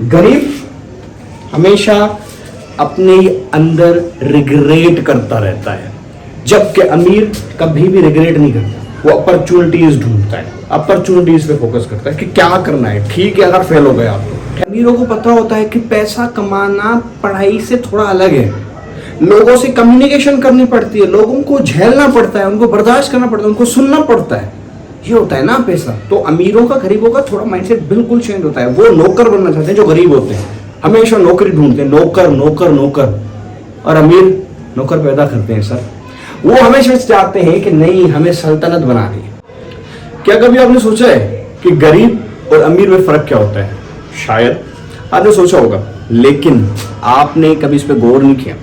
गरीब हमेशा अपने अंदर रिग्रेट करता रहता है, जबकि अमीर कभी भी रिग्रेट नहीं करता। वो अपॉर्चुनिटीज ढूंढता है, अपॉर्चुनिटीज पे फोकस करता है कि क्या करना है। ठीक है, अगर फेल हो गए आप तो अमीरों को पता होता है कि पैसा कमाना पढ़ाई से थोड़ा अलग है। लोगों से कम्युनिकेशन करनी पड़ती है, लोगों को झेलना पड़ता है, उनको बर्दाश्त करना पड़ता है, उनको सुनना पड़ता है। ये होता है ना पैसा। तो अमीरों का गरीबों का थोड़ा माइंडसेट बिल्कुल चेंज होता है। वो नौकर बनना चाहते हैं जो गरीब होते हैं, हमेशा नौकरी ढूंढते हैं, नौकर नौकर नौकर। और अमीर नौकर पैदा करते हैं सर। वो हमेशा चाहते हैं कि नहीं, हमें सल्तनत बनानी है। क्या कभी आपने सोचा है कि गरीब और अमीर में फर्क क्या होता है? शायद आपने सोचा होगा, लेकिन आपने कभी इस पर गौर नहीं किया।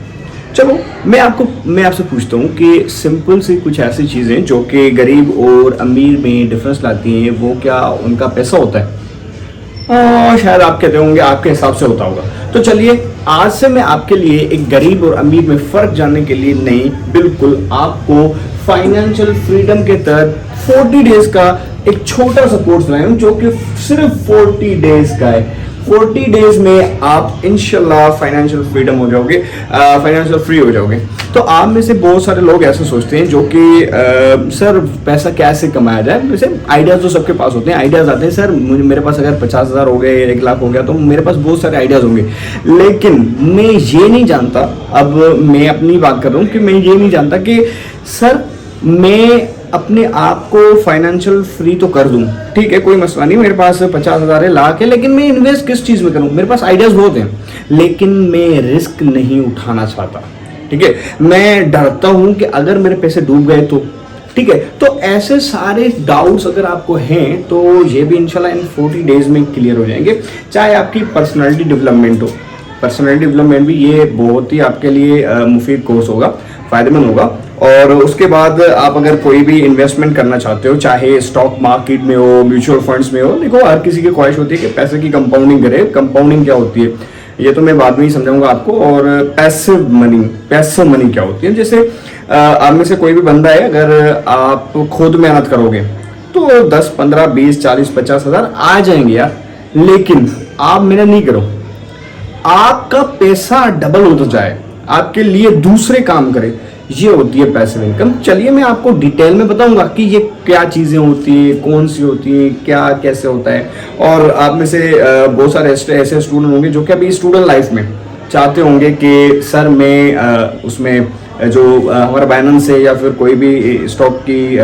चलो मैं आपसे पूछता हूँ कि सिंपल सी कुछ ऐसी चीज़ें जो कि गरीब और अमीर में डिफरेंस लाती हैं, वो क्या उनका पैसा होता है? शायद आप कहते होंगे आपके हिसाब से होता होगा। तो चलिए आज से मैं आपके लिए एक गरीब और अमीर में फ़र्क जानने के लिए नहीं, बिल्कुल आपको फाइनेंशियल फ्रीडम के तहत 40 डेज का एक छोटा सा कोर्स लाया हूँ, जो कि सिर्फ 40 डेज का है। 40 डेज में आप इंशाल्लाह फाइनेंशियल फ्रीडम हो जाओगे, फाइनेंशियल फ्री हो जाओगे। तो आप में से बहुत सारे लोग ऐसे सोचते हैं जो कि सर पैसा कैसे कमाया जाए। वैसे आइडियाज़ तो सबके पास होते हैं, आइडियाज़ आते हैं सर मेरे पास अगर 50,000 हो गए, 1 लाख हो गया, तो मेरे पास बहुत सारे आइडियाज़ होंगे। लेकिन मैं ये नहीं जानता, अब मैं अपनी बात कर रहा हूँ कि मैं ये नहीं जानता कि सर मैं अपने आप को फाइनेंशियल फ्री तो कर दूं, ठीक है कोई मसला नहीं, मेरे पास 50,000 है, लाख है, लेकिन मैं इन्वेस्ट किस चीज़ में करूं? मेरे पास आइडियाज़ बहुत हैं, लेकिन मैं रिस्क नहीं उठाना चाहता। ठीक है, मैं डरता हूं कि अगर मेरे पैसे डूब गए तो। ठीक है, तो ऐसे सारे डाउट्स अगर आपको हैं तो ये भी इंशाल्लाह इन 40 डेज में क्लियर हो जाएंगे। चाहे आपकी पर्सनैलिटी डेवलपमेंट हो, पर्सनैलिटी डेवलपमेंट भी ये बहुत ही आपके लिए मुफीद कोर्स होगा, फ़ायदेमंद होगा। और उसके बाद आप अगर कोई भी इन्वेस्टमेंट करना चाहते हो, चाहे स्टॉक मार्केट में हो, म्यूचुअल फंड्स में हो, देखो हर किसी की ख्वाहिश होती है कि पैसे की कंपाउंडिंग करे। कंपाउंडिंग क्या होती है ये तो मैं बाद में ही समझाऊंगा आपको। और पैसिव मनी क्या होती है? जैसे आप में से कोई भी बंदा है, अगर आप खुद मेहनत करोगे तो 10, 15, 20, 40, 50,000 आ जाएंगे यार। लेकिन आप मेहनत नहीं करो, आपका पैसा डबल होता जाए, आपके लिए दूसरे काम करे, ये होती है पैसिव इनकम। चलिए मैं आपको डिटेल में बताऊंगा कि ये क्या चीज़ें होती हैं, कौन सी होती हैं, क्या कैसे होता है। और आप में से बहुत सारे ऐसे स्टूडेंट होंगे जो कि अभी स्टूडेंट लाइफ में चाहते होंगे कि सर मैं उसमें जो हमारा बाइनेंस है या फिर कोई भी स्टॉक की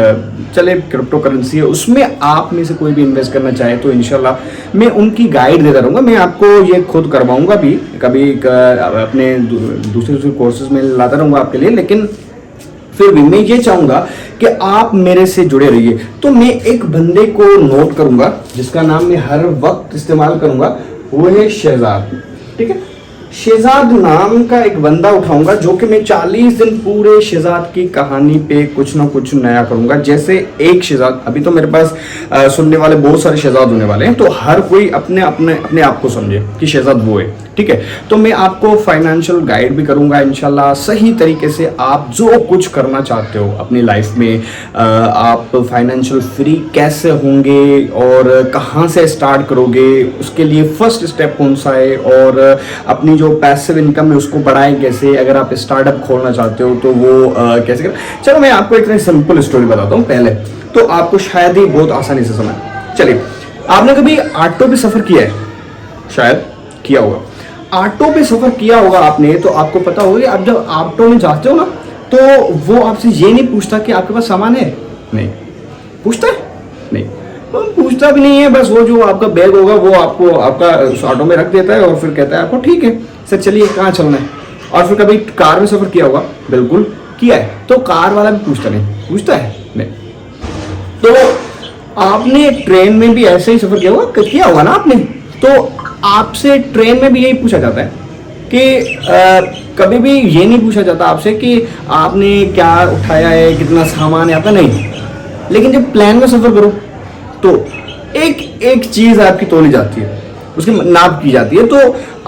चले क्रिप्टो करेंसी है, उसमें आप में से कोई भी इन्वेस्ट करना चाहे तो इंशाल्लाह मैं उनकी गाइड देता रहूँगा। मैं आपको ये खुद करवाऊँगा भी, कभी अपने दूसरे कोर्सेज में लाता रहूँगा आपके लिए। लेकिन फिर भी मैं ये चाहूँगा कि आप मेरे से जुड़े रहिए। तो मैं एक बंदे को नोट करूँगा जिसका नाम मैं हर वक्त इस्तेमाल करूँगा, वो है शहजाद। ठीक है, शहजाद नाम का एक बंदा उठाऊंगा जो कि मैं 40 दिन पूरे शहजाद की कहानी पे कुछ ना कुछ नया करूंगा। जैसे एक शहजाद, अभी तो मेरे पास सुनने वाले बहुत सारे शहजाद होने वाले हैं, तो हर कोई अपने अपने अपने आप को समझे कि शहजाद वो है। ठीक है, तो मैं आपको फाइनेंशियल गाइड भी करूंगा इंशाल्लाह सही तरीके से। आप जो कुछ करना चाहते हो अपनी लाइफ में, आप फाइनेंशियल फ्री कैसे होंगे और कहाँ से स्टार्ट करोगे, उसके लिए फर्स्ट स्टेप कौन सा है, और अपनी जो पैसिव इनकम है उसको बढ़ाएं कैसे। अगर आप स्टार्टअप खोलना चाहते हो तो वो कैसे करें। चलो मैं आपको एक सिंपल स्टोरी बताता हूँ पहले, तो आपको शायद ही बहुत आसानी से समझ। चलिए, आपने कभी ऑटो पे सफ़र किया है? शायद किया होगा। ऑटो पे सफ़र किया होगा आपने, तो आपको पता होगा कि आप जब ऑटो में जाते हो ना, तो वो आपसे ये नहीं पूछता कि आपके पास सामान है, नहीं पूछता है, नहीं पूछता भी नहीं है। बस वो जो आपका बैग होगा वो आपको आपका उस ऑटो में रख देता है और फिर कहता है आपको ठीक है सर चलिए कहाँ चलना है। और फिर कभी कार में सफ़र किया होगा? बिल्कुल किया है। तो कार वाला भी पूछता नहीं, पूछता है नहीं। तो आपने ट्रेन में भी ऐसे ही सफ़र किया होगा ना आपने, तो आपसे ट्रेन में भी यही पूछा जाता है कि कभी भी ये नहीं पूछा जाता आपसे कि आपने क्या उठाया है, कितना सामान है आपका, नहीं। लेकिन जब प्लेन में सफ़र करो तो एक एक चीज़ आपकी तोली जाती है, उसकी नाप की जाती है। तो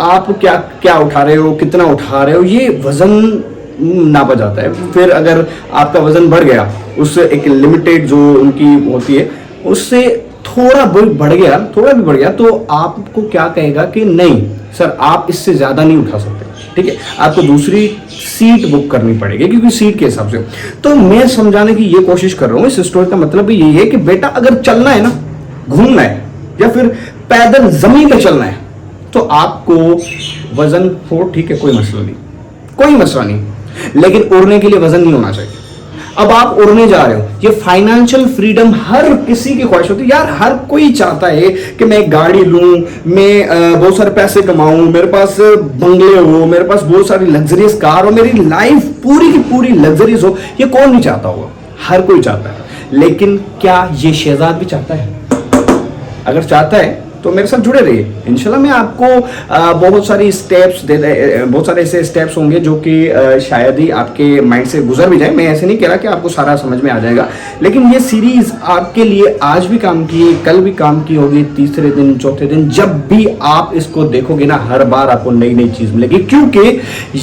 आप क्या क्या उठा रहे हो, कितना उठा रहे हो, ये वज़न नापा जाता है। फिर अगर आपका वज़न बढ़ गया, उससे एक लिमिटेड जो उनकी होती है उससे थोड़ा भी बढ़ गया तो आपको क्या कहेगा कि नहीं सर आप इससे ज्यादा नहीं उठा सकते, ठीक है, आपको दूसरी सीट बुक करनी पड़ेगी क्योंकि सीट के हिसाब से। तो मैं समझाने की ये कोशिश कर रहा हूं, इस स्टोरी का मतलब भी यही है कि बेटा अगर चलना है ना, घूमना है या फिर पैदल जमीन पे चलना है तो आपको वजन हो, ठीक है, कोई मसला नहीं, लेकिन उड़ने के लिए वजन नहीं होना चाहिए। अब आप उड़ने जा रहे हो, ये फाइनेंशियल फ्रीडम हर किसी की ख्वाहिश होती है यार, हर कोई चाहता है कि मैं एक गाड़ी लूं, मैं बहुत सारे पैसे कमाऊं, मेरे पास बंगले हो, मेरे पास बहुत सारी लग्जरियस कार हो, मेरी लाइफ पूरी की पूरी लग्जरियस हो। ये कौन नहीं चाहता होगा, हर कोई चाहता है। लेकिन क्या ये शहजाद भी चाहता है? अगर चाहता है तो मेरे साथ जुड़े रहिए, इंशाल्लाह मैं आपको बहुत सारी स्टेप्स बहुत सारे ऐसे स्टेप्स होंगे जो कि शायद ही आपके माइंड से गुजर भी जाए। मैं ऐसे नहीं कह रहा कि आपको सारा समझ में आ जाएगा, लेकिन ये सीरीज आपके लिए आज भी काम की, कल भी काम की होगी, तीसरे दिन चौथे दिन जब भी आप इसको देखोगे ना, हर बार आपको नई नई चीज मिलेगी। क्योंकि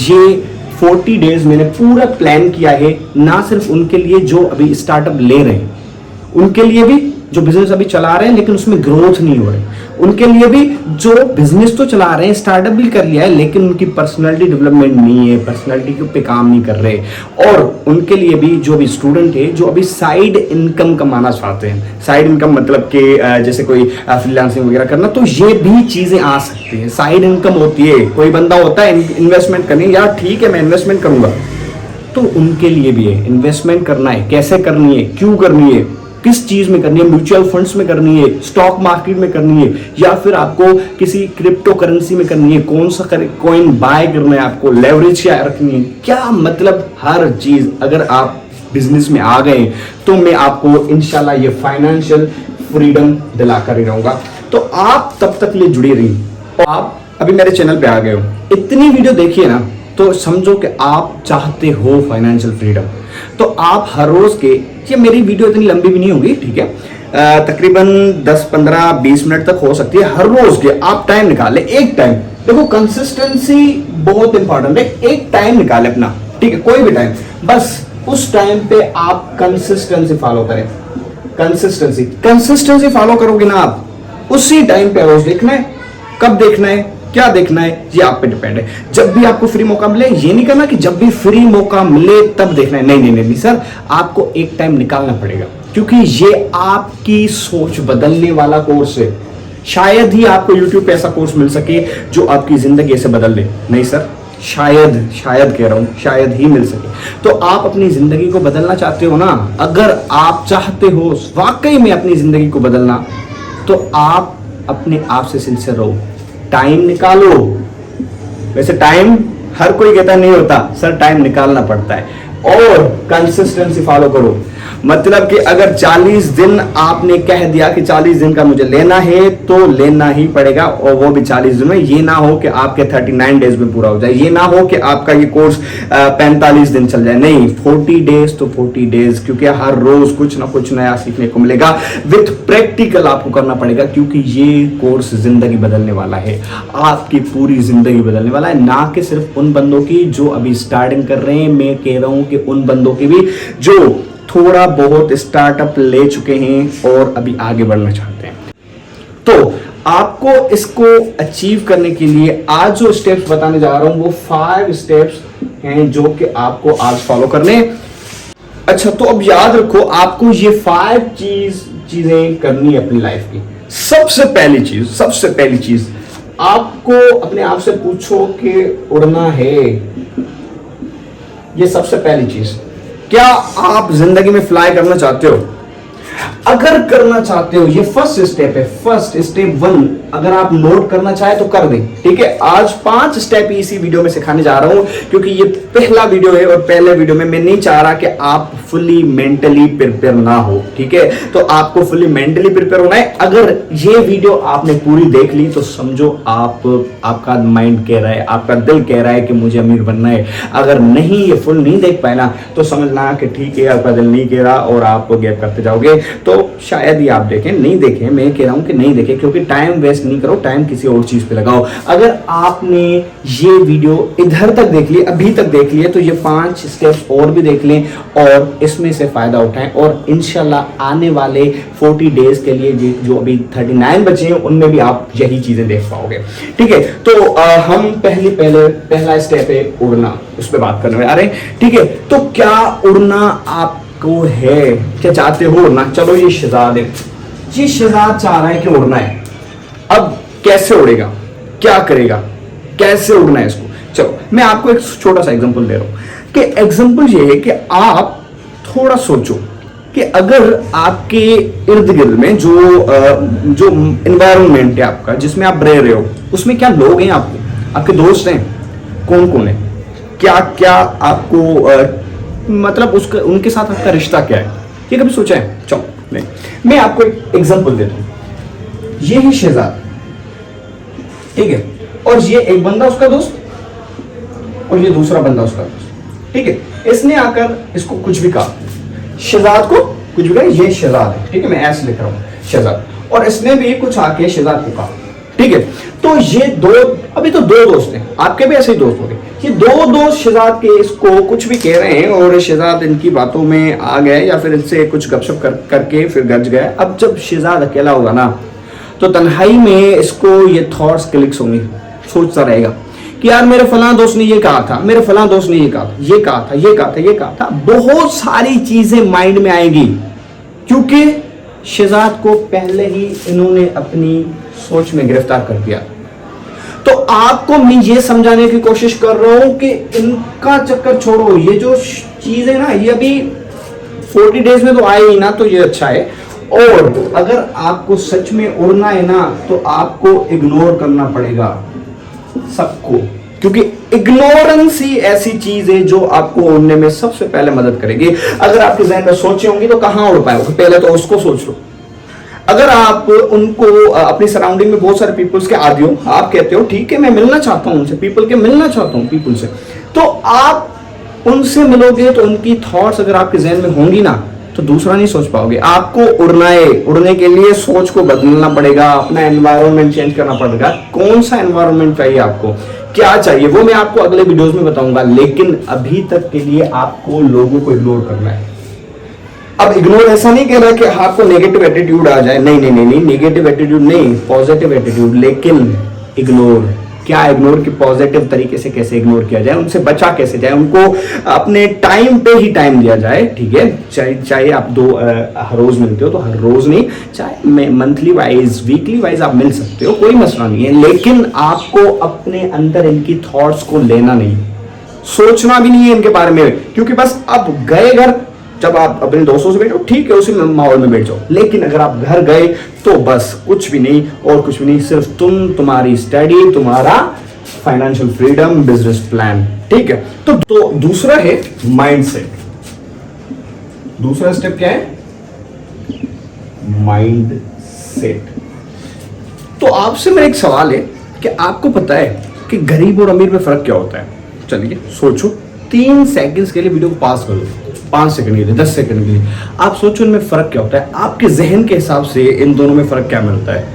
ये 40 डेज मैंने पूरा प्लान किया है, ना सिर्फ उनके लिए जो अभी स्टार्टअप ले रहे हैं, उनके लिए भी जो बिजनेस अभी चला रहे हैं लेकिन उसमें ग्रोथ नहीं हो रही, उनके लिए भी जो बिजनेस तो चला रहे हैं, स्टार्टअप भी कर लिया है लेकिन उनकी पर्सनालिटी डेवलपमेंट नहीं है, पर्सनालिटी पे काम नहीं कर रहे, और उनके लिए भी जो भी स्टूडेंट है जो अभी साइड इनकम कमाना चाहते हैं। साइड इनकम मतलब कि जैसे कोई फ्रीलांसिंग वगैरह करना, तो ये भी चीजें आ सकती है। साइड इनकम होती है, कोई बंदा होता है इन्वेस्टमेंट करनी, यार ठीक है मैं इन्वेस्टमेंट करूंगा, तो उनके लिए भी है। इन्वेस्टमेंट करना है, कैसे करनी है, क्यों करनी है, किस चीज में करनी है, म्यूचुअल फंड्स में करनी है, स्टॉक मार्केट में करनी है, या फिर आपको किसी क्रिप्टो करेंसी में करनी है, कौन सा कॉइन बाय करना है, आपको लेवरेज क्या रखनी है, क्या मतलब हर चीज। अगर आप बिजनेस में आ गए तो मैं आपको इंशाल्लाह ये फाइनेंशियल फ्रीडम दिलाकर ही रहूंगा। तो आप तब तक लिए जुड़ी रही। आप अभी मेरे चैनल पे आ गए हो, इतनी वीडियो देखिए ना, तो समझो कि आप चाहते हो फाइनेंशियल फ्रीडम। तो आप हर रोज के, ये मेरी वीडियो इतनी लंबी भी नहीं होगी, ठीक है, तकरीबन 10, 15, 20 मिनट तक हो सकती है। हर रोज के आप टाइम निकाले, एक टाइम, देखो कंसिस्टेंसी बहुत इंपॉर्टेंट है, एक टाइम निकाले अपना, ठीक है, कोई भी टाइम, बस उस टाइम पे आप कंसिस्टेंसी फॉलो करें। कंसिस्टेंसी फॉलो करोगे ना आप, उसी टाइम पे रोज देखना है, कब देखना है, क्या देखना है, ये आप पे डिपेंड है। जब भी आपको फ्री मौका मिले, ये नहीं करना कि जब भी फ्री मौका मिले तब देखना है, नहीं सर, आपको एक टाइम निकालना पड़ेगा, क्योंकि ये आपकी सोच बदलने वाला कोर्स है। शायद ही आपको YouTube पे ऐसा कोर्स मिल सके जो आपकी जिंदगी ऐसे बदल दे, नहीं सर, शायद कह रहा हूं, शायद ही मिल सके। तो आप अपनी जिंदगी को बदलना चाहते हो ना, अगर आप चाहते हो वाकई में अपनी जिंदगी को बदलना, तो आप अपने आप से सिंसियर रहो, टाइम निकालो। वैसे टाइम हर कोई कहता नहीं होता सर, टाइम निकालना पड़ता है, और कंसिस्टेंसी फॉलो करो। मतलब कि अगर 40 दिन आपने कह दिया कि 40 दिन का मुझे लेना है तो लेना ही पड़ेगा, और वो भी 40 दिन में। ये ना हो कि आपके 39 डेज में पूरा हो जाए, ये ना हो कि आपका ये कोर्स 45 दिन चल जाए, नहीं, 40 डेज तो 40 डेज, क्योंकि हर रोज कुछ ना कुछ नया सीखने को मिलेगा। विथ प्रैक्टिकल आपको करना पड़ेगा, क्योंकि ये कोर्स जिंदगी बदलने वाला है, आपकी पूरी जिंदगी बदलने वाला है, ना कि सिर्फ उन बंदों की जो अभी स्टार्टिंग कर रहे हैं। मैं कह रहा हूं कि उन बंदों की भी जो थोड़ा बहुत स्टार्टअप ले चुके हैं और अभी आगे बढ़ना चाहते हैं। तो आपको इसको अचीव करने के लिए आज जो स्टेप्स बताने जा रहा हूं वो 5 स्टेप्स हैं जो कि आपको आज फॉलो करने। अच्छा, तो अब याद रखो, आपको ये 5 चीजें करनी है अपनी लाइफ की। सबसे पहली चीज आपको अपने आप से पूछो कि उड़ना है, ये सबसे पहली चीज। क्या आप जिंदगी में फ्लाई करना चाहते हो? अगर करना चाहते हो, ये फर्स्ट स्टेप है, स्टेप 1 अगर आप नोट करना चाहे तो कर दें, ठीक है। आज 5 स्टेप इसी वीडियो में सिखाने जा रहा हूं, क्योंकि ये पहला वीडियो है और पहले वीडियो में मैं नहीं चाह रहा कि आप फुल्ली मेंटली प्रिपेयर ना हो, ठीक है। तो आपको फुल्ली मेंटली प्रिपेयर होना है। अगर ये वीडियो आपने पूरी देख ली तो समझो आपका माइंड कह रहा है, आपका दिल कह रहा है कि मुझे अमीर बनना है। अगर नहीं, ये फुल नहीं देख पाए ना, तो समझना कि ठीक है, आपका दिल नहीं कह रहा और आप गैप करते जाओगे। तो शायद ही आप देखें, नहीं देखें, मैं कह रहा हूं कि नहीं देखें, क्योंकि टाइम वेस्ट नहीं करो, टाइम किसी और चीज पे लगाओ। अगर आपने ये वीडियो इधर तक देख ली, अभी तक देख लिया, तो ये 5 स्टेप्स और भी देख लें और इसमें से फायदा उठाएं, और इंशाल्लाह आने वाले 40 डेज के लिए जो अभी 39 बचे हैं उनमें भी आप यही चीजें देख पाओगे। ठीक है, तो हम पहला स्टेप है उड़ना, उस पर बात करने आ रहे हैं। ठीक है, तो क्या उड़ना आपको है, क्या चाहते हो उड़ना? चलो ये शहजाद है, ये शहजाद चाह रहा है कि उड़ना है। अब कैसे उड़ेगा, क्या करेगा, कैसे उड़ना है इसको? चलो मैं आपको एक छोटा सा एग्जांपल दे रहा हूं कि एग्जांपल ये है कि आप थोड़ा सोचो कि अगर आपके इर्द गिर्द में जो एनवायरनमेंट है आपका, जिसमें आप रह रहे हो, उसमें क्या लोग हैं, आपके दोस्त हैं, कौन कौन है, क्या क्या आपको मतलब उसका उनके साथ आपका रिश्ता क्या है, ये कभी सोचा है? चलो मैं आपको एक एग्जांपल देता हूं। ये है शहजाद, ठीक है, और ये एक बंदा उसका दोस्त और ये दूसरा बंदा उसका दोस्त। ठीक है, इसने आकर इसको कुछ भी कहा, शहजाद को कुछ भी कहा, ये शहजाद है, ठीक है, मैं ऐसे लिख रहा हूं शहजाद, और इसने भी कुछ आके शहजाद को कहा। ठीक है, तो ये अभी तो दो दोस्त हैं, आपके भी ऐसे ही दोस्त होंगे। ये दो दोस्त शहजाद के इसको कुछ भी कह रहे हैं और शहजाद इनकी बातों में आ गए या फिर इनसे कुछ गपशप करके फिर गज गए। अब जब शहजाद अकेला होगा ना, तो तन्हाई में इसको ये थॉट्स क्लिक्स होंगे, सोचता रहेगा कि यार मेरे फलां दोस्त ने ये कहा था, मेरे फलां दोस्त ने ये कहा था, ये कहा था, ये कहा था, ये कहा था। बहुत सारी चीजें माइंड में आएगी, क्योंकि शहजाद को पहले ही इन्होंने अपनी सोच में गिरफ्तार कर दिया। तो आपको मैं ये समझाने की कोशिश कर रहा हूं कि इनका चक्कर छोड़ो, ये जो चीज है ना, ये अभी 40 डेज में तो आए ही ना, तो ये अच्छा है। और अगर आपको सच में उड़ना है ना, तो आपको इग्नोर करना पड़ेगा सबको, क्योंकि इग्नोरेंस ही ऐसी चीज है जो आपको उड़ने में सबसे पहले मदद करेगी। अगर आपके जहन में सोचे होंगी तो कहां उड़ पाओगे, पहले तो उसको सोच लो। अगर आप उनको अपनी सराउंडिंग में बहुत सारे पीपल्स के आदी हो, आप कहते हो ठीक है मैं मिलना चाहता हूं उनसे, मिलना चाहता हूं पीपल से, तो आप उनसे मिलोगे तो उनकी थॉट्स अगर आपके जहन में होंगी ना, तो दूसरा नहीं सोच पाओगे। आपको उड़ना है, उड़ने के लिए सोच को बदलना पड़ेगा, अपना एनवायरनमेंट चेंज करना पड़ेगा। कौन सा एनवायरनमेंट चाहिए आपको, क्या चाहिए, वो मैं आपको अगले वीडियोस में बताऊंगा। लेकिन अभी तक के लिए आपको लोगों को इग्नोर करना है। अब इग्नोर ऐसा नहीं कह रहा कि आपको नेगेटिव एटीट्यूड आ जाए, नहीं नहीं नहीं नहीं, नेगेटिव एटीट्यूड नहीं, पॉजिटिव एटीट्यूड। लेकिन इग्नोर क्या, इग्नोर की पॉजिटिव तरीके से कैसे इग्नोर किया जाए, उनसे बचा कैसे जाए, उनको अपने टाइम पे ही टाइम दिया जाए। ठीक है, चाहे आप हर रोज मिलते हो तो हर रोज नहीं, चाहे मंथली वाइज, वीकली वाइज आप मिल सकते हो, कोई मसला नहीं है। लेकिन आपको अपने अंदर इनकी थॉट्स को लेना नहीं, सोचना भी नहीं है इनके बारे में, क्योंकि बस आप गए घर, जब आप अपने दोस्तों से बैठो ठीक है, उसी माहौल में बैठ जाओ। लेकिन अगर आप घर गए तो बस कुछ भी नहीं और कुछ भी नहीं, सिर्फ तुम्हारी स्टडी, तुम्हारा फाइनेंशियल फ्रीडम, बिजनेस प्लान। ठीक है, तो दूसरा है माइंडसेट। दूसरा स्टेप क्या है? Mind set. तो आपसे मेरा एक सवाल है कि आपको पता है कि गरीब और अमीर में फर्क क्या होता है? चलिए सोचो, 3 सेकंड्स के लिए वीडियो को पास कर लो, 5 सेकंड के लिए, 10 सेकंड के लिए, आप सोचो इनमें फर्क क्या होता है। आपके जहन के हिसाब से इन दोनों में फर्क क्या मिलता है?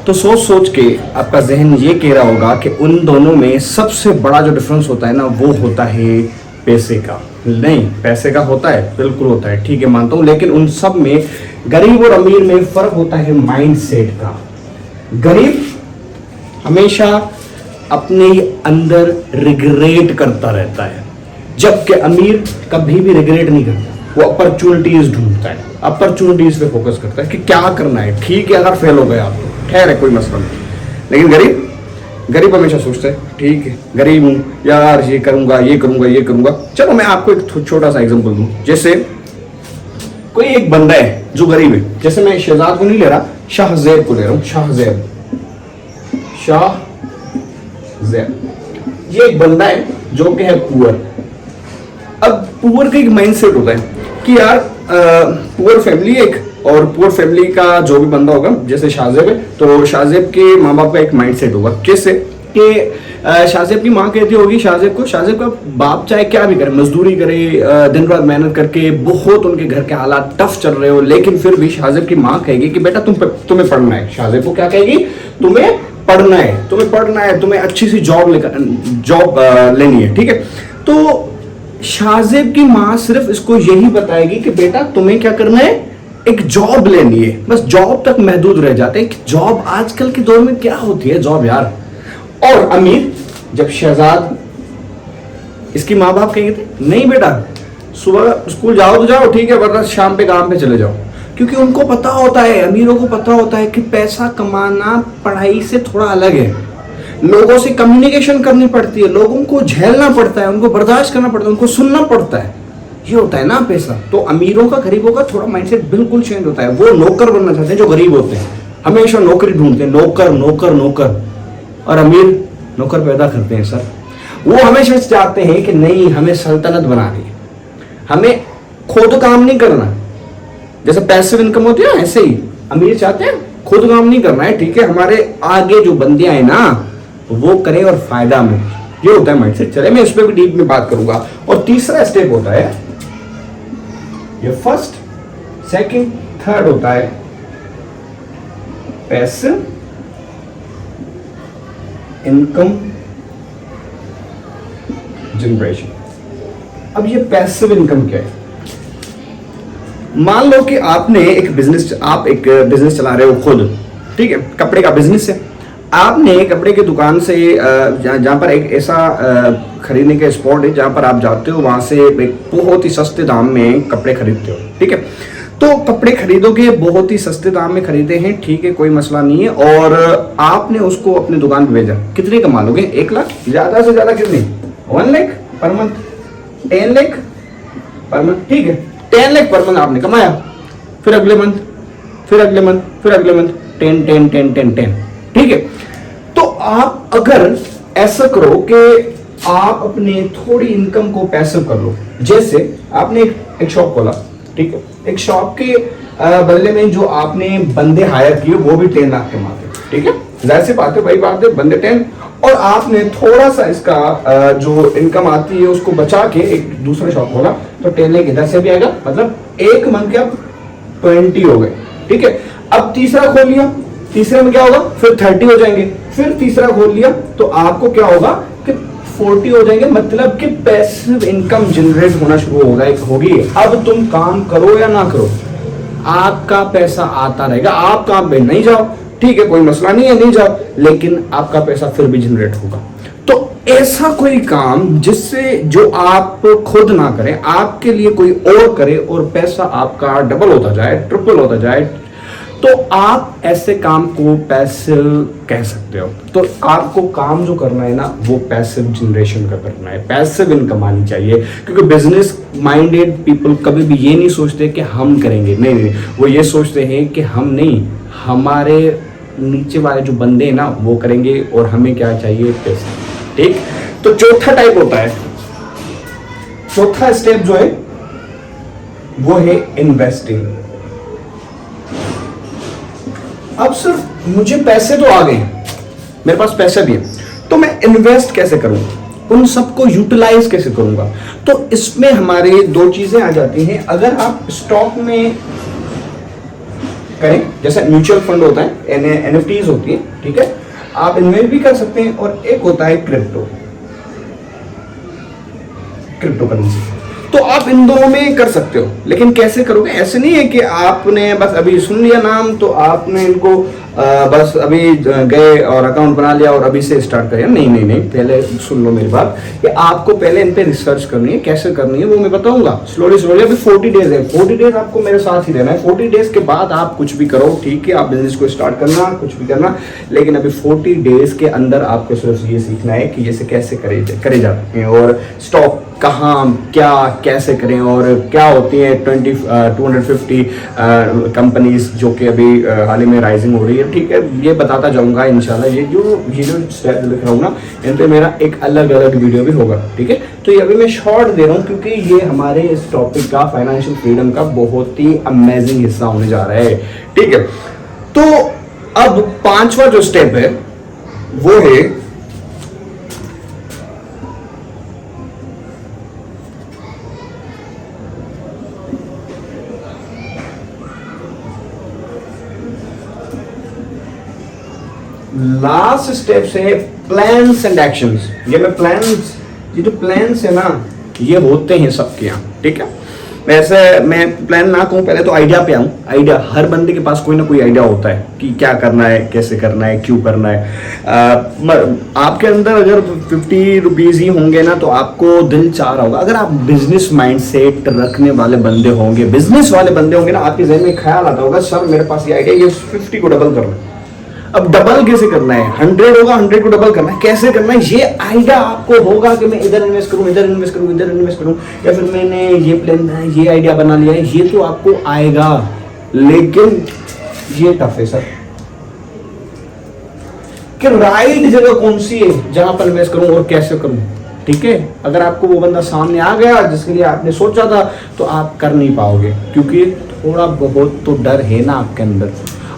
तो सोच सोच के आपका जहन ये कह रहा होगा कि उन दोनों में सबसे बड़ा जो डिफरेंस होता है ना, वो होता है पैसे का। नहीं, पैसे का होता है, बिल्कुल होता है, ठीक है मानता हूं, लेकिन उन सब में, गरीब और अमीर में फर्क होता है माइंड सेट का। गरीब हमेशा अपने अंदर रिग्रेट करता रहता है, जबकि अमीर कभी भी रिग्रेट नहीं करता, वो अपॉर्चुनिटीज ढूंढता है, अपॉर्चुनिटीज पे फोकस करता है कि क्या करना है। ठीक है, अगर फेल हो गया आप तो खैर है, कोई मसला नहीं, लेकिन गरीब हमेशा सोचता है ठीक है गरीब हूं यार, ये करूंगा ये करूंगा ये करूंगा। चलो मैं आपको एक छोटा सा एग्जांपल दूं, जैसे कोई एक बंदा है जो गरीब है, जैसे मैं शहजाद को नहीं ले रहा, शाहजेब को ले रहा हूं, शाहजेब। ये एक बंदा है जो कि है पुअर। अब पुअर का एक माइंडसेट होता है कि यार पुअर फैमिली एक, और पुअर फैमिली का जो भी बंदा होगा, जैसे शाहजेब है तो शाहजेब के माँ बाप का एक माइंडसेट होगा, जैसे कि शाहजेब की माँ कहती होगी शाहजेब को, शाहजेब का बाप चाहे क्या भी करे, मजदूरी करे, दिन रात मेहनत करके, बहुत उनके घर के हालात टफ चल रहे हो, लेकिन फिर भी शाहजेब की माँ कहेगी कि बेटा तुम्हें पढ़ना है। शाहजेब को क्या कहेगी? तुम्हें पढ़ना है, तुम्हें पढ़ना है, तुम्हें अच्छी सी जॉब लेनी है, ठीक है। तो शाहजेब की माँ सिर्फ इसको यही बताएगी कि बेटा तुम्हें क्या करना है, एक जॉब लेनी है, बस जॉब तक महदूद रह जाते हैं कि जॉब आजकल के दौर में क्या होती है जॉब यार। और अमीर जब शहजाद, इसकी माँ बाप कहेंगे थे नहीं बेटा सुबह स्कूल जाओ तो जाओ, ठीक है, वरना शाम पे काम पे चले जाओ, क्योंकि उनको पता होता है, अमीरों को पता होता है कि पैसा कमाना पढ़ाई से थोड़ा अलग है, लोगों से कम्युनिकेशन करनी पड़ती है, लोगों को झेलना पड़ता है, उनको बर्दाश्त करना पड़ता है, उनको सुनना पड़ता है, ये होता है ना पैसा। तो अमीरों का गरीबों का थोड़ा माइंडसेट बिल्कुल चेंज होता है। वो नौकर बनना चाहते हैं जो गरीब होते हैं, हमेशा नौकरी ढूंढते हैं, नौकर नौकर नौकर, और अमीर नौकर पैदा करते हैं सर। वो हमेशा चाहते हैं कि नहीं हमें सल्तनत बनानी है, हमें खुद काम नहीं करना, जैसे पैसिव इनकम होती है ऐसे ही अमीर चाहते हैं खुद काम नहीं करना है, ठीक है, हमारे आगे जो बंदे आए ना वो करें और फायदा में, ये होता है माइंडसेट। चले मैं इस पर भी डीप में बात करूंगा। और तीसरा स्टेप होता है, ये फर्स्ट सेकंड थर्ड होता है पैसिव इनकम जनरेशन। अब ये पैसिव इनकम क्या है? मान लो कि आप एक बिजनेस चला रहे हो खुद, ठीक है, कपड़े का बिजनेस है। आपने कपड़े की दुकान से जहाँ पर एक ऐसा खरीदने का स्पॉट है जहाँ पर आप जाते हो, वहां से एक बहुत ही सस्ते दाम में कपड़े खरीदते हो, ठीक है। तो कपड़े खरीदोगे, बहुत ही सस्ते दाम में खरीदे हैं, ठीक है, कोई मसला नहीं है, और आपने उसको अपनी दुकान पे भेजा। कितने कमा लोगे? 1 लाख, ज्यादा से ज्यादा कितने? 1 lakh per month, 10 lakh per month, ठीक है, 10 लाख पर मंथ आपने कमाया। फिर अगले मंथ, फिर अगले मंथ, फिर अगले मंथ 10 10 10 10 10, ठीक है। तो आप अगर ऐसा करो कि आप अपने थोड़ी इनकम को पैसिव कर लो, जैसे आपने एक शॉप खोला, ठीक है, एक शॉप के बदले में जो आपने बंदे हायर किए वो भी 10 लाख कमाते, ठीक है, जाहिर सी बात है, वही बात है, बंदे 10, और आपने थोड़ा सा इसका जो इनकम आती है उसको बचा के एक दूसरा शॉप खोला, तो 10 लाख इधर से भी आएगा, मतलब एक मंथ के आप 20 हो गए, ठीक है। अब तीसरा खोल लिया, तीसरे में क्या होगा? फिर 30 हो जाएंगे, फिर तीसरा खोल लिया तो आपको क्या होगा कि 40 हो जाएंगे, मतलब कि पैसिव इनकम जनरेट होना शुरू होगी। अब तुम काम करो या ना करो, आपका पैसा आता रहेगा। आप काम पे नहीं जाओ, ठीक है, कोई मसला नहीं है, नहीं जाओ, लेकिन आपका पैसा फिर भी जनरेट होगा। तो ऐसा कोई काम जिससे जो आप खुद ना करें, आपके लिए कोई और करे और पैसा आपका डबल होता जाए, ट्रिपल होता जाए, तो आप ऐसे काम को पैसिव कह सकते हो। तो आपको काम जो करना है ना वो पैसिव जनरेशन का करना है, पैसिव इनकम आनी चाहिए, क्योंकि बिजनेस माइंडेड पीपल कभी भी ये नहीं सोचते कि हम करेंगे, नहीं, वो ये सोचते हैं कि हम नहीं, हमारे नीचे वाले जो बंदे हैं ना वो करेंगे, और हमें क्या चाहिए? पैसा, ठीक। तो चौथा टाइप होता है, चौथा स्टेप जो है वो है इन्वेस्टिंग। अब सिर्फ मुझे पैसे तो आ गए, मेरे पास पैसे भी है, तो मैं इन्वेस्ट कैसे करूंगा, उन सबको यूटिलाइज कैसे करूंगा? तो इसमें हमारे 2 चीजें आ जाती हैं। अगर आप स्टॉक में करें, जैसे म्यूचुअल फंड होता है, एनएफटीज होती है, ठीक है, आप इन्वेस्ट भी कर सकते हैं, और एक होता है क्रिप्टो करेंसी, तो आप इन दोनों में कर सकते हो। लेकिन कैसे करोगे? ऐसे नहीं है कि आपने बस अभी सुन लिया नाम तो आपने इनको बस अभी गए और अकाउंट बना लिया और अभी से स्टार्ट करें। नहीं नहीं नहीं, पहले सुन लो मेरी बात, कि आपको पहले इन पे रिसर्च करनी है, कैसे करनी है वो मैं बताऊंगा स्लोली स्लोली। अभी 40 डेज है, 40 डेज आपको मेरे साथ ही रहना है। 40 डेज के बाद आप कुछ भी करो, ठीक है, आप बिजनेस को स्टार्ट करना, कुछ भी करना, लेकिन अभी 40 डेज के अंदर आपको सिर्फ ये सीखना है कि जैसे कैसे करे जाते हैं, और स्टॉक कहाँ क्या कैसे करें, और क्या होती है 250 कंपनीज जो कि अभी हाल ही में राइजिंग हो रही है, ठीक है, ये बताता जाऊंगा इंशाल्लाह। ये जो स्टेप लिख रहा हूँ ना, इन पे मेरा एक अलग वीडियो भी होगा, ठीक है। तो ये अभी मैं शॉर्ट दे रहा हूँ क्योंकि ये हमारे इस टॉपिक का, फाइनेंशियल फ्रीडम का बहुत ही अमेजिंग हिस्सा होने जा रहा है, ठीक है। तो अब 5वां जो स्टेप है वो है लास्ट स्टेप्स है प्लान्स एंड एक्शंस। ये जो प्लान्स है ना, ये होते हैं सबके यहाँ, ठीक है। वैसे मैं प्लान ना कहूँ, पहले तो आइडिया पे आऊँ। आइडिया, हर बंदे के पास कोई ना कोई आइडिया होता है कि क्या करना है, कैसे करना है, क्यों करना है। आपके अंदर अगर 50 रुपीज़ ही होंगे ना, तो आपको दिल चाह रहा होगा। अगर आप बिजनेस माइंडसेट रखने वाले बंदे होंगे, बिजनेस वाले बंदे होंगे ना, आपके जहन में ख्याल आता होगा, सर मेरे पास ये आइडिया, ये 50 को डबल करना है। अब डबल कैसे करना है? 100 होगा, 100 को डबल करना है, कैसे करना है? ये आइडिया आपको होगा कि मैं इधर इन्वेस्ट करूं, इधर इन्वेस्ट करूं, इधर इन्वेस्ट करूं, या फिर मैंने ये प्लान, ये आइडिया बना लिया है, ये तो आपको आएगा। लेकिन ये टफ है सर, कि राइट जगह कौन सी है जहां पर इन्वेस्ट करूं और कैसे करूं, ठीक है। अगर आपको वो बंदा सामने आ गया जिसके लिए आपने सोचा था, तो आप कर नहीं पाओगे, क्योंकि थोड़ा बहुत तो डर है ना आपके अंदर।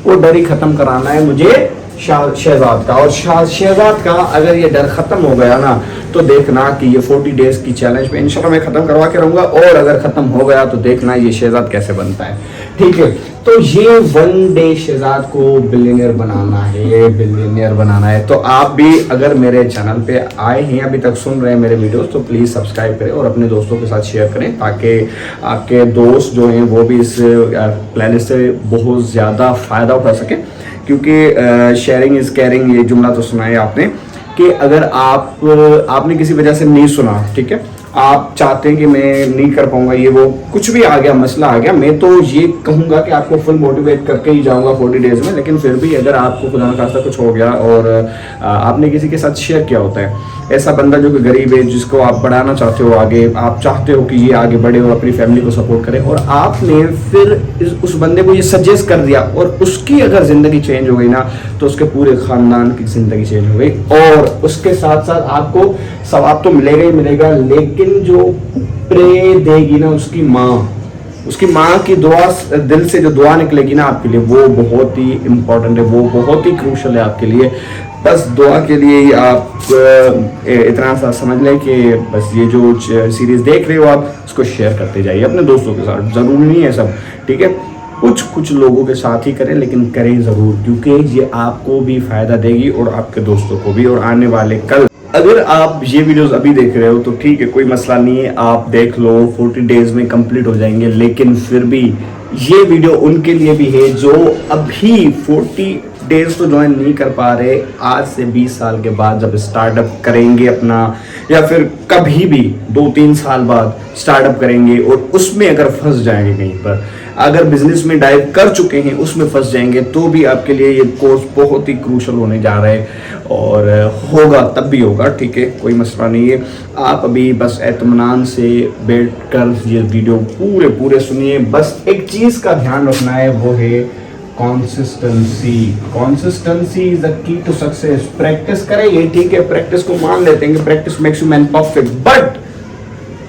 वो डर ही खत्म कराना है मुझे शहजाद का। और शहजाद का अगर ये डर खत्म हो गया ना, तो देखना कि ये 40 डेज की चैलेंज में इंशाल्लाह मैं खत्म करवा के रहूंगा। और अगर खत्म हो गया तो देखना ये शहजाद कैसे बनता है, ठीक है। तो ये 1 डे शहजाद को बिलियनियर बनाना है, बिलियनियर बनाना है। तो आप भी अगर मेरे चैनल पे आए हैं, अभी तक सुन रहे हैं मेरे वीडियोस, तो प्लीज़ सब्सक्राइब करें और अपने दोस्तों के साथ शेयर करें, ताकि आपके दोस्त जो हैं वो भी इस प्लान से बहुत ज़्यादा फ़ायदा उठा सकें। क्योंकि शेयरिंग इज़ केयरिंग, ये जुमला तो सुना है आपने, कि अगर आपने किसी वजह से नहीं सुना, ठीक है, आप चाहते हैं कि मैं नहीं कर पाऊंगा, ये वो कुछ भी आ गया, मसला आ गया, मैं तो ये कहूँगा कि आपको फुल मोटिवेट करके ही जाऊँगा 40 डेज में। लेकिन फिर भी अगर आपको खुदा न खास्ता कुछ हो गया और आपने किसी के साथ शेयर किया होता है, ऐसा बंदा जो कि गरीब है, जिसको आप बढ़ाना चाहते हो आगे, आप चाहते हो कि ये आगे बढ़े और अपनी फैमिली को सपोर्ट करे, और आपने फिर उस बंदे को ये सजेस्ट कर दिया और उसकी अगर ज़िंदगी चेंज हो गई ना, तो उसके पूरे ख़ानदान की ज़िंदगी चेंज हो गई। और उसके साथ साथ आपको सवाब तो मिलेगा ही मिलेगा, लेकिन जो प्रे देगी ना उसकी माँ की दुआ, दिल से जो दुआ निकलेगी ना आपके लिए, वो बहुत ही इम्पोर्टेंट है, वो बहुत ही क्रूशल है आपके लिए। बस दुआ के लिए ही आप इतना सा समझ लें कि बस ये जो सीरीज़ देख रहे हो आप, उसको शेयर करते जाइए अपने दोस्तों के साथ। ज़रूरी नहीं है सब, ठीक है, कुछ लोगों के साथ ही करें, लेकिन करें ज़रूर, क्योंकि ये आपको भी फ़ायदा देगी और आपके दोस्तों को भी। और आने वाले कल, अगर आप ये वीडियोस अभी देख रहे हो तो ठीक है, कोई मसला नहीं है, आप देख लो, 40 डेज में कंप्लीट हो जाएंगे। लेकिन फिर भी ये वीडियो उनके लिए भी है जो अभी 40 डेज तो ज्वाइन नहीं कर पा रहे, आज से 20 साल के बाद जब स्टार्टअप करेंगे अपना, या फिर कभी भी 2-3 साल बाद स्टार्टअप करेंगे और उसमें अगर फंस जाएंगे कहीं पर, अगर बिजनेस में डाइव कर चुके हैं उसमें फंस जाएंगे, तो भी आपके लिए ये कोर्स बहुत ही क्रूशल होने जा रहा है। और होगा तब भी होगा, ठीक है, कोई मसला नहीं है। आप अभी बस इत्मीनान से बैठ कर ये वीडियो पूरे सुनिए। बस एक चीज़ का ध्यान रखना है, वो है consistency is the key to success. Practice करेंगे, ठीक है, प्रैक्टिस को मान लेते हैं कि practice makes you man perfect, but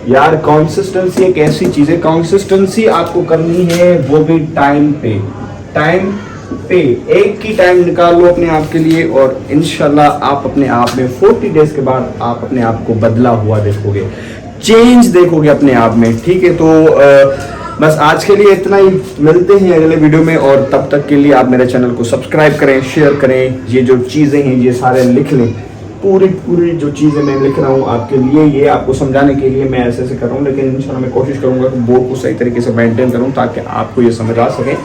यार कंसिस्टेंसी एक ऐसी चीज है, कंसिस्टेंसी आपको करनी है वो भी टाइम पे एक ही टाइम निकालो अपने आप के लिए, और इंशाल्लाह आप अपने आप में 40 डेज के बाद आप अपने आप को बदला हुआ देखोगे, चेंज देखोगे अपने आप में, ठीक है। तो बस आज के लिए इतना ही, मिलते हैं अगले वीडियो में, और तब तक के लिए आप मेरे चैनल को सब्सक्राइब करें, शेयर करें, ये जो चीज़ें हैं ये सारे लिख लें, पूरी जो चीज़ें मैं लिख रहा हूँ आपके लिए, ये आपको समझाने के लिए मैं ऐसे कर रहा हूँ। लेकिन इंशाल्लाह मैं कोशिश करूँगा कि बोर्ड को सही तरीके से मेंटेन करूँ, ताकि आपको ये समझ आ सके,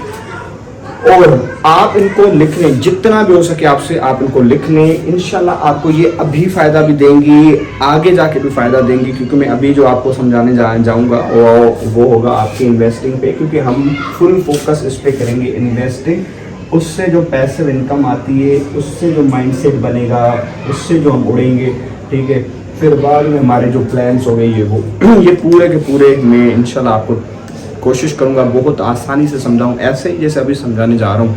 और आप इनको लिख लें, जितना भी हो सके आपसे आप इनको लिख लें। इंशाल्लाह आपको ये अभी फ़ायदा भी देंगी, आगे जाके भी फ़ायदा देंगी, क्योंकि मैं अभी जो आपको समझाने जाऊँगा वो होगा आपकी इन्वेस्टिंग पे, क्योंकि हम फुल फोकस इस पे करेंगे इन्वेस्टिंग। उससे जो पैसिव इनकम आती है, उससे जो माइंडसेट बनेगा, उससे जो हम उड़ेंगे, ठीक है। फिर बाद में हमारे जो प्लान्स हो गए ये पूरे के पूरे मैं इंशाल्लाह आपको कोशिश करूँगा बहुत आसानी से समझाऊँ, ऐसे ही जैसे अभी समझाने जा रहा हूँ।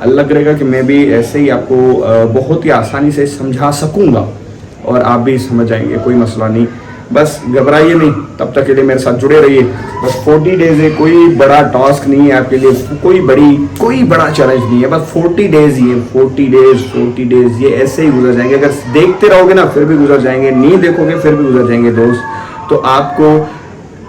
अल्लाह करेगा कि मैं भी ऐसे ही आपको बहुत ही आसानी से समझा सकूँगा और आप भी समझ जाएंगे, कोई मसला नहीं। बस घबराइए नहीं, तब तक के लिए मेरे साथ जुड़े रहिए। बस 40 डेज है, कोई बड़ा टास्क नहीं है आपके लिए, कोई बड़ा चैलेंज नहीं है, बस 40 डेज ही है। 40 डेज ये ऐसे ही गुजर जाएंगे। अगर देखते रहोगे ना फिर भी गुजर जाएंगे, नहीं देखोगे फिर भी गुजर जाएंगे दोस्त। तो आपको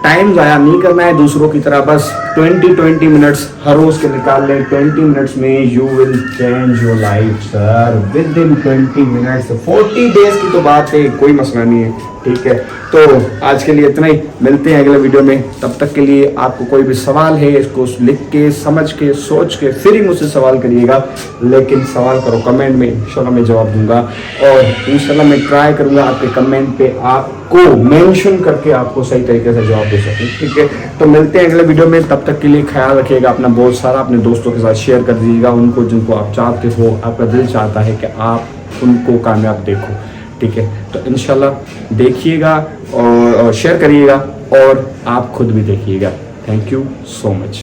टाइम ज़ाया नहीं करना है दूसरों की तरह, बस 20 मिनट्स हर रोज के निकाल लें। 20 मिनट्स में you will change your life sir, with in 20 minutes. 40 days की तो बात है, कोई मसला नहीं है, ठीक है। तो आज के लिए इतना ही, मिलते हैं अगले वीडियो में। तब तक के लिए आपको कोई भी सवाल है, इसको लिख के, समझ के, सोच के फिर ही मुझसे सवाल करिएगा, लेकिन सवाल करो कमेंट में, इंशाल्लाह मैं जवाब दूंगा। और इंशाल्लाह मैं ट्राई करूंगा आपके कमेंट पे आपको मेंशन करके आपको सही तरीके से जवाब दे सकूं, ठीक है। तो मिलते हैं अगले वीडियो में, तब तक के लिए ख्याल रखिएगा अपना बहुत सारा, अपने दोस्तों के साथ शेयर कर दीजिएगा, उनको जिनको आप चाहते हो, आपका दिल चाहता है कि आप उनको कामयाब देखो, ठीक है। तो इंशाल्लाह देखिएगा और शेयर करिएगा और आप खुद भी देखिएगा। Thank you so much.